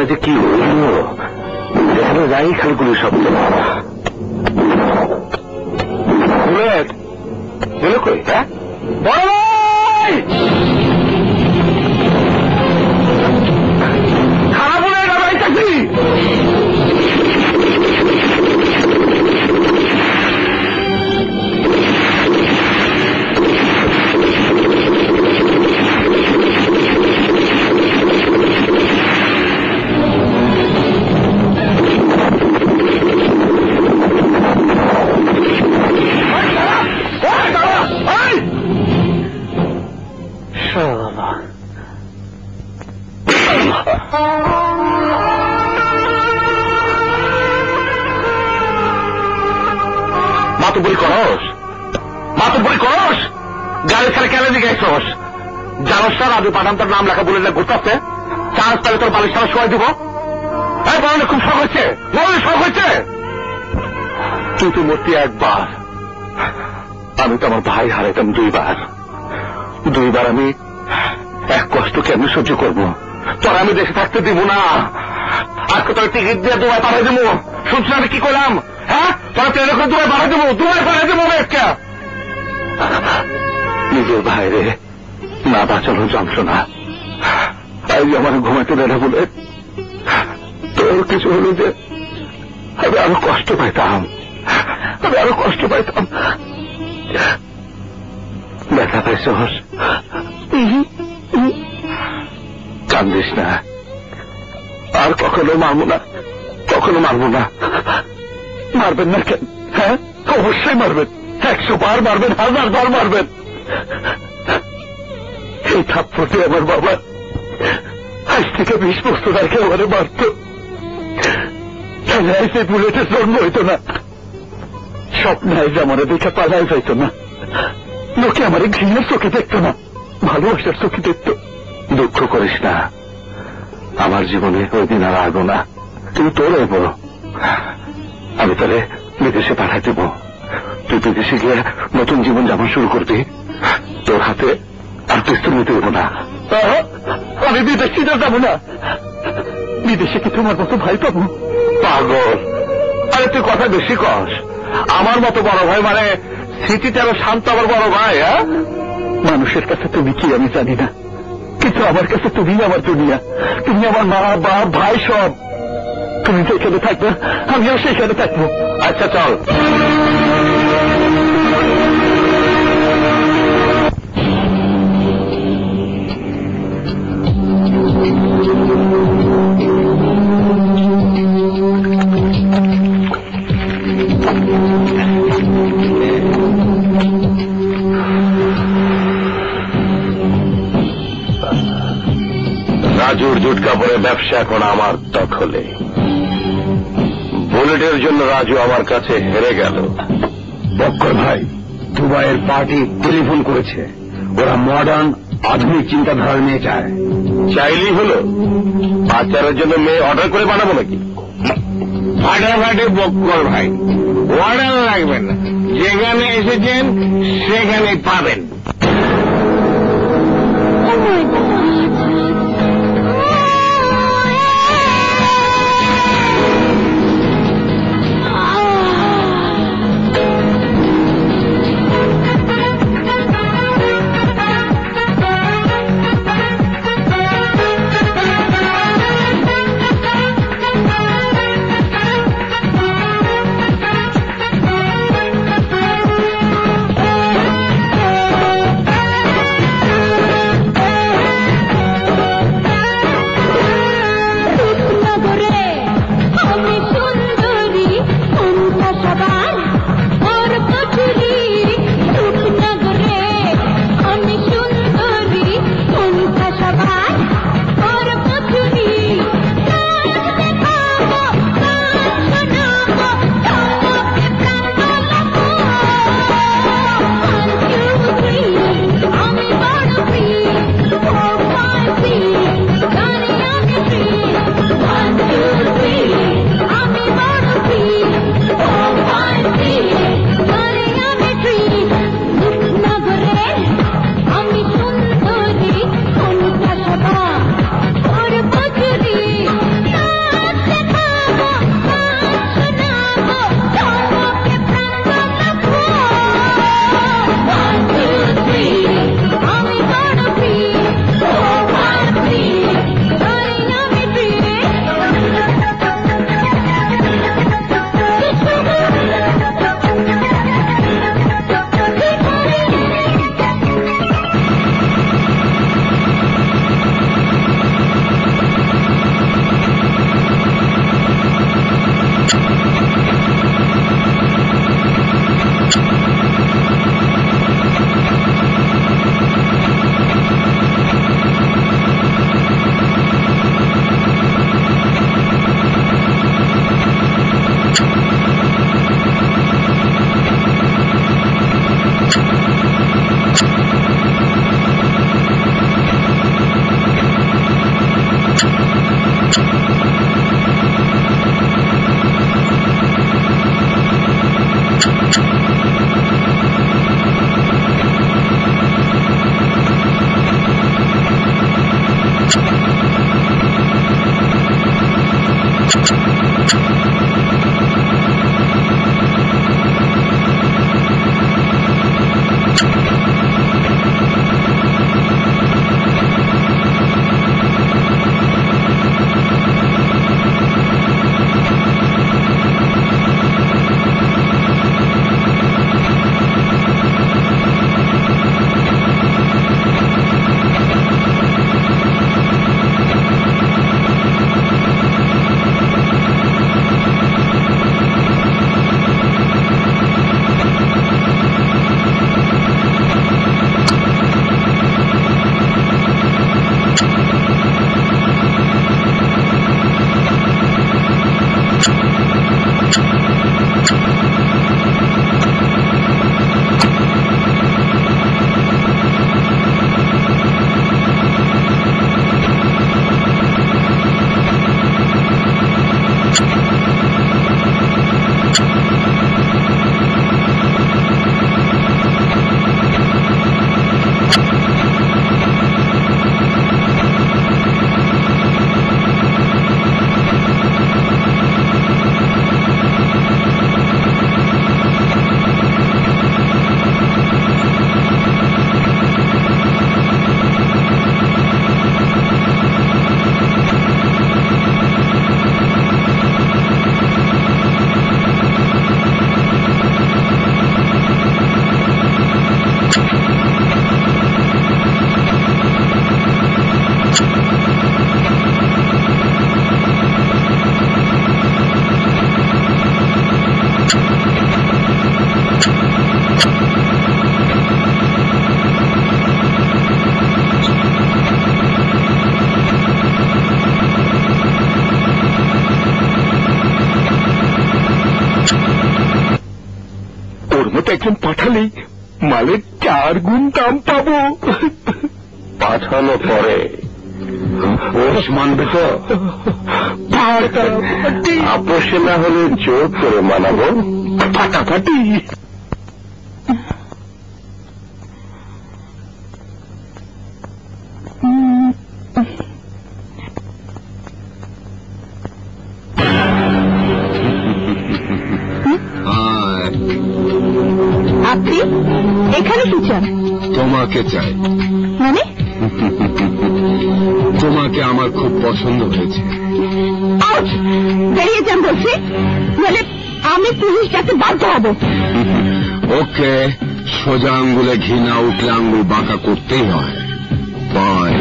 যে কি হইল, যেখানে যাই খালি গুলির শব্দ। গেল কই? হ্যাঁ, বড় ভাই খারাপ হয়ে গেল এই চাকরি। মাতুবুরি করস, মাতুবুরি করস, গাড়ি ছেড়ে কেন দিকে গেছস? জানোস না রাজু পাঠান তোর নাম লেখা বলে ঘুরতে চান্স পেলে তোর বালিশ ছাড়া শোয়াই দিব। হ্যাঁ, বড় খুব শখ হচ্ছে, বড় শখ হচ্ছে। তুই তো মূর্তি একবার, আমি তো আমার ভাই হারাইতাম দুইবার। দুইবার আমি এক কষ্ট কেমনি সহ্য করবো? তোর আমি দেশে থাকতে দিব না। আজকে তোর টিকিট দিয়ে দুবাই পাঠাই দেবো। শুনছি আমি কি করলাম? হ্যাঁ, তোরা ট্রেনে করে দুবাই পাঠাই দেবো, দুবাই পাঠাই দেবো। নিজের ভাইরে না বাঁচানো যন্ত্রণা। আজ আমার ঘুমাইতে দেয় না বলে তোর কিছু হলো যে আমি আরো কষ্ট পাইতাম, আমি আরো কষ্ট পাইতাম। ব্যথা পাইছ? কান্দিস না, আর কখনো মারবো না, কখনো মারবো না। মারবেন না কেন? হ্যাঁ, অবশ্যই মারবেন, 100 বার মারবেন, 1000 বার মারবেন। এই থাপ্পড়ে আমার বাবা আজ থেকে 20 বছর আগে আমারে মারত। সে বুলেটের জন্ম হইত না, স্বপ্নায় যে আমার দেখে পালাই যাইত না, লোকে আমার ঘৃণার চোখে দেখত না, ভালোবাসার চোখে দেখত। দুঃখ করিস না, আমার জীবনে ওই দিন আর আসবো না। তুই তোর এব, আমি তোরে বিদেশে পাঠাই দেব। তুই বিদেশে গিয়ে নতুন জীবন যাপন শুরু করবি। তোর হাতে আর পিস্তল নিতে দেবো না। আমি বিদেশে যাবো না। বিদেশে কি তোমার মতো ভাই পাবো? পাগল, আরে তুই কথা বেশি কস। আমার মতো বড় ভাই মানে স্মৃতিতে আরো শান্ত আমার বড় ভাই। হ্যাঁ, মানুষের কাছে তুমি কি আমি জানি না, কিন্তু আমার কাছে তুমি আমার দুনিয়া। তুমি আমার মা, বাপ, ভাই সব। তুমি যেখানে থাকবে আমিও সেখানে থাকবো। আচ্ছা চল। রাজুর জুট কাপড়ের ব্যবসা এখন আমার দখলে। বুলেটের জন্য রাজু আমার কাছে হেরে গেল। বক্কর ভাই, দুবাইয়ের পার্টি টেলিফোন করেছে, ওরা মডার্ন আধুনিক চিন্তাধারা নিয়ে চায়। চাইলেই হলো, বাচ্চাদের জন্য মেয়ে অর্ডার করে বানাবো নাকি? ফাটাফাটি বক্কর ভাই, অর্ডার লাগবেন না, যেখানে এসেছেন সেখানে পাবেন। পাঠালেই মালের 4 গুণ দাম পাবো। পাঠানো পরে পোষ মানবে তো? আপোষে না হলে জোর করে মানাবো। ফাটাফাটি। আপনি এখানে কি চান? তোমাকে চাই। মানে? তোমাকে আমার খুব পছন্দ হয়েছে। বেরিয়ে যান বলছি, মানে আমি পুলিশ যাতে বাধ্য হব। ওকে, সোজা আঙ্গুলে ঘি না উঠলে আঙ্গুল বাঁকা করতেই হয়। বাই।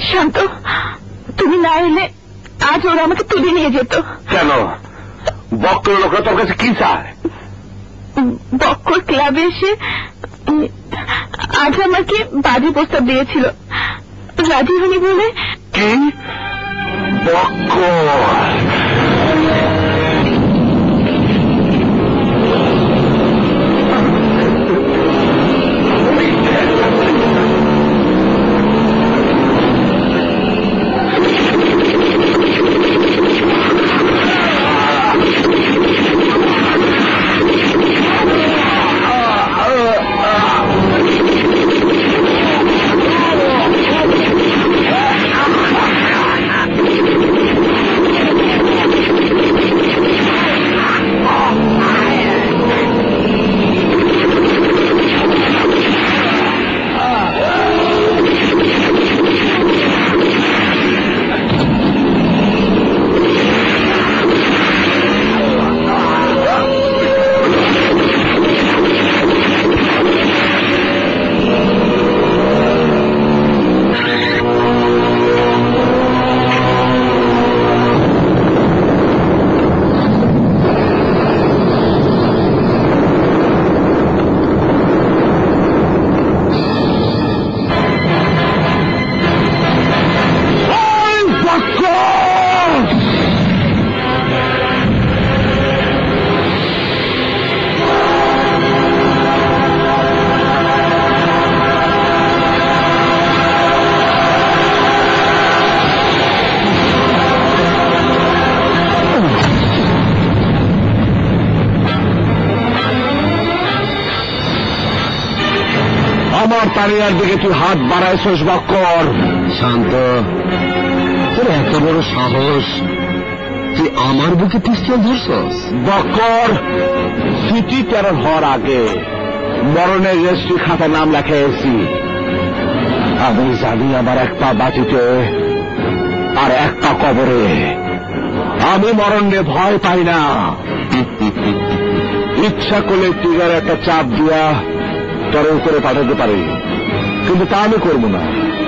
শান্ত, তুমি না এলে আজ ওরা আমাকে তুলে নিয়ে যেত। কেন? বক্কর লোকরা তোর কাছে কি চায়? বক্কর ক্লাবে এসে আজ আমাকে বাজে প্রস্তাব দিয়েছিল, রাজি হয়নি বলে। কি? বক্কর? তানিয়ার দিকে তুই হাত বাড়াইছস বক্কর? শান্ত, তোর এত বড় সাহস, তুই আমার বুকে পিস্তল ধরছস? বক্কর, সিটি টেরর হওয়ার আগে মরণের রেজিস্ট্রি খাতায় নাম লেখাইছি। আমি জানি আমার এক পা বাঁচিতে আর এক পা কবরে। আমি মরণে ভয় পাই না। ইচ্ছা করলে টিগার একটা চাপ দিয়া তোর উপরে পাঠাতে পারি, কিন্তু তা আমি করবো না।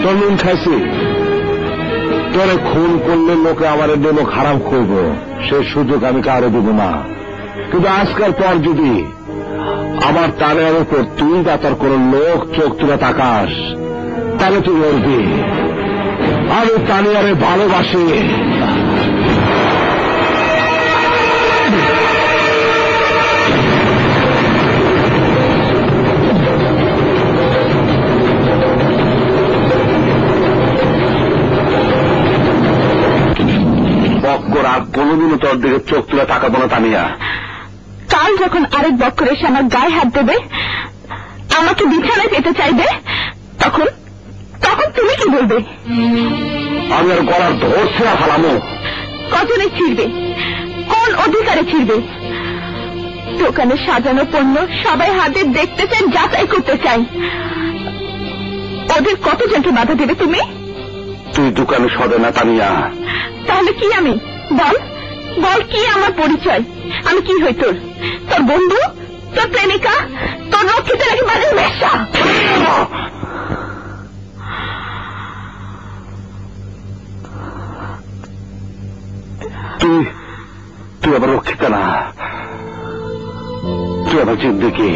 তোর নুন খাইছি, তোরে খুন করলে লোকে আমার নেমো খারাপ করব, সে সুযোগ আমি কারো দেব না। কিন্তু আজকাল পর যদি আমার তানের উপর তুই বা তোর কোন লোক চোখ তুলে তাকাস, তাহলে তুই বলবি আমি তানিয়ারে ভালোবাসি। বক্কর আর কোনদিনও তোর দিকে চোখ তুলে তাকাবো না তানিয়া। কাল যখন আরেক বক্কর এসে আমার গায়ে হাত দেবে, আমাকে বিছানায় পেতে চাইবে, তখন তখন তুমি কি বলবে? আমি আর গলার ধর ছেড়া ফেলামো। কজনে ছিড়বে? কোন অধিকারে ছিড়বে? দোকানে সাজানো পণ্য সবাই হাতে দেখতে চান, যাচাই করতে চাই। ওদের কতজনকে বাধা দেবে তুমি? তুই দোকানে সদে না তানিয়া। তাহলে কি আমি? বল বল, কি আমার পরিচয়? আমি কি হই তোর? তোর বন্ধু, তোর প্রেমিকা, তোর রক্ষিত নাকি বাড়ির মেশা? তুই আমার রক্ষিত না, তুই আমার জিন্দেগি,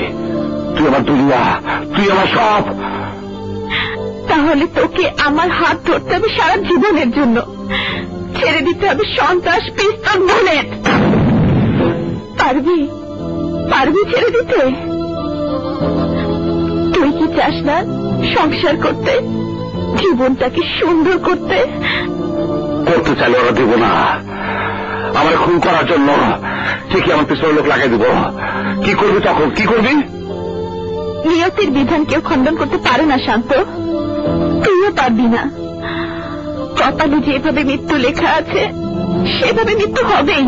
তুই আমার দুনিয়া, তুই আমার সব। তাহলে তোকে আমার হাত ধরতে হবে সারা জীবনের জন্য, ছেড়ে দিতে হবে সন্ত্রাস, পিস্তল, বুলেট। পারবি? পারবি ছেড়ে দিতে? তুই কি চাস না সংসার করতে, জীবনটাকে সুন্দর করতে? করতে চাইলে ওরা দেব না। আমার খুন করার জন্য ঠিকই আমার পিছনে লোক লাগাই দিব। কি করবি তখন? কি করবি? নিয়তির বিধান কেউ খণ্ডন করতে পারে না শান্ত, তুইও পারবি না। কপালে যেভাবে মৃত্যু লেখা আছে সেভাবে মৃত্যু হবেই,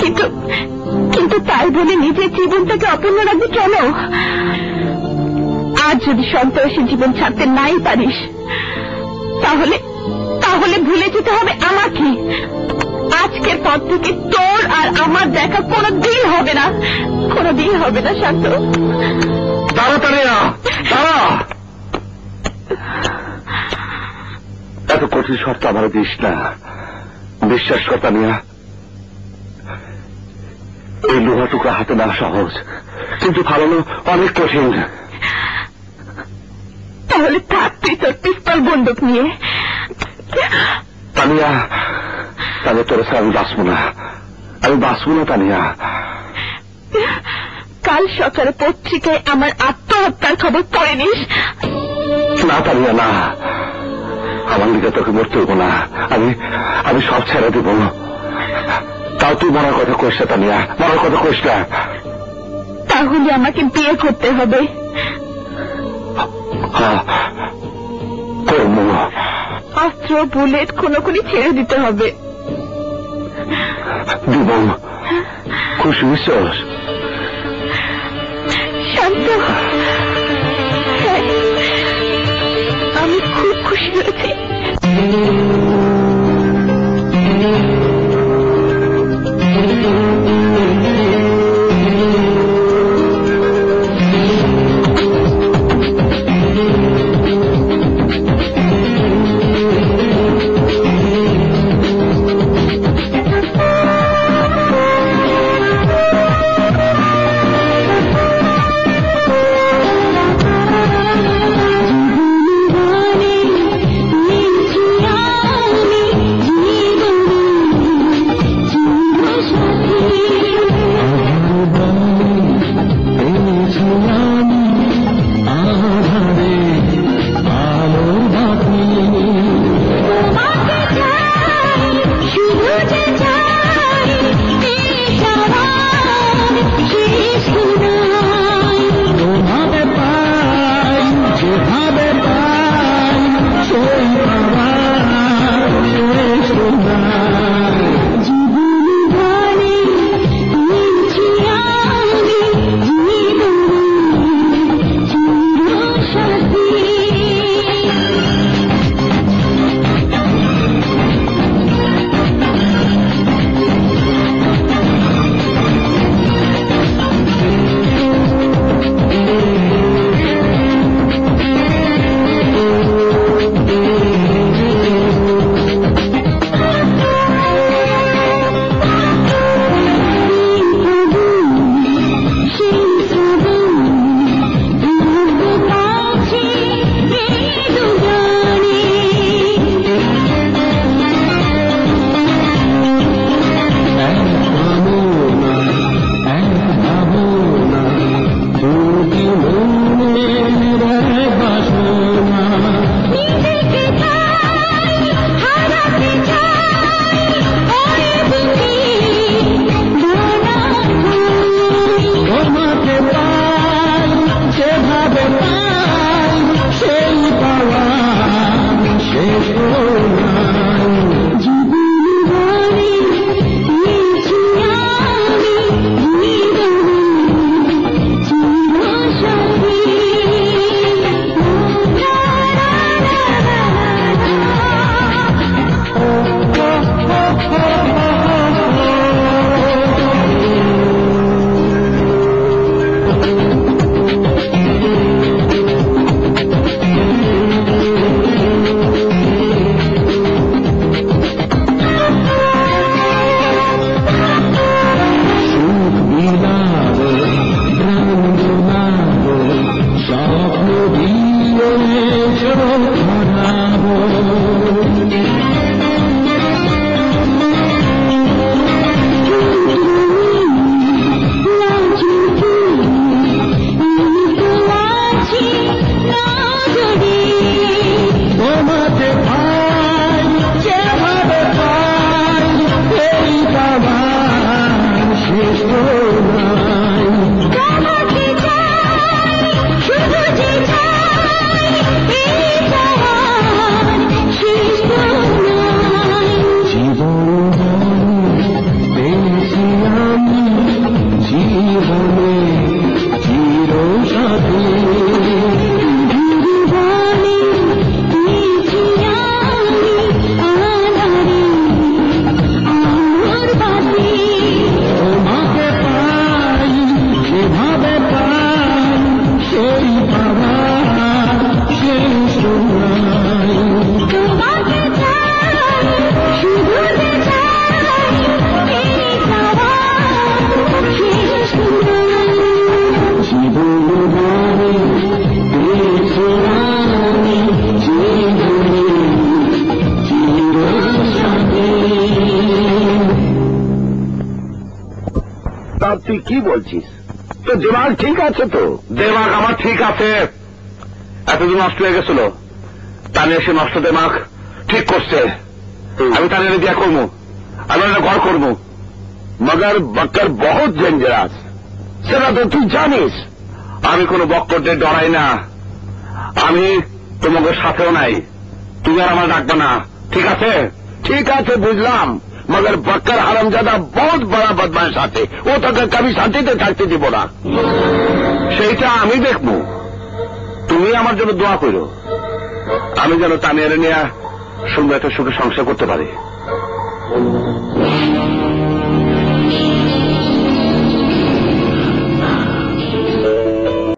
কিন্তু কিন্তু তাই বলে নিজের জীবনটাকে অপূর্ণ রাখবি কেন? আজ যদি সন্ত্রাসী জীবন ছাড়তে নাই পারিস, তাহলে তাহলে ভুলে যেতে হবে আমাকে। আজকের পর থেকে তোর আর আমার দেখা কোনো দিন হবে না, কোনো দিন হবে না শান্ত। তাড়াতাড়ি না, তারা এত কঠিন শর্ত আমার দিস না। বিশ্বাস কর তানিয়া, এই লোহা টুকরা হাতে না সহজ, কিন্তু ফালানো অনেক কঠিন। তাহলে থাক তুই তোর পিস্তল বন্দুক নিয়ে। তানিয়া, তাহলে তোর সাথে আমি বাঁচবো না, আমি বাঁচবো না তানিয়া। কাল সকালে পত্রিকায় আমার আত্মহত্যার খবর পড়ে নিস। না তানিয়া না, আমার দিকে তোকে মরতে হবো না। আমি সব ছেড়ে দেব। তাও তুই মরার কথা কইস না তানিয়া, মরার কথা কইস না। তাহলে আমাকে বিয়ে করতে হবে। অস্ত্র, বুলেট, খুনোখুনি ছেড়ে দিতে হবে। দিব। খুশি হইছস? শান্ত, আমি খুব খুশি হয়েছি। জীবন সাথী তুই কি বলছিস? তো দিমাগ ঠিক আছে তো? দেমাগ আমার ঠিক আছে, এতদিন নষ্ট হয়ে গেছিল, তাহলে সে নষ্ট দেমাগ ঠিক করছে। আমি তাহলে বিয়ে করবো, আমি একটা ঘর করবো। মগর বক্কর বহুত ডেঞ্জারাস, সেটা তো তুই জানিস। আমি কোনো বক্করদের ডরাই না, আমি তোমাদের সাথেও নাই, তুমি আর আমার ডাকবে না, ঠিক আছে? ঠিক আছে, বুঝলাম, মগর বক্কর হারামজাদা বহুত বড় বদমাশ আছে, ও তোকে কবি শান্তিতে থাকতে দিব না। সেইটা আমি দেখবো, তুমি আমার জন্য দোয়া করো, আমি যেন তানিয়ারে নিয়ে সুন্দর একটা সুখে সংসার করতে পারি।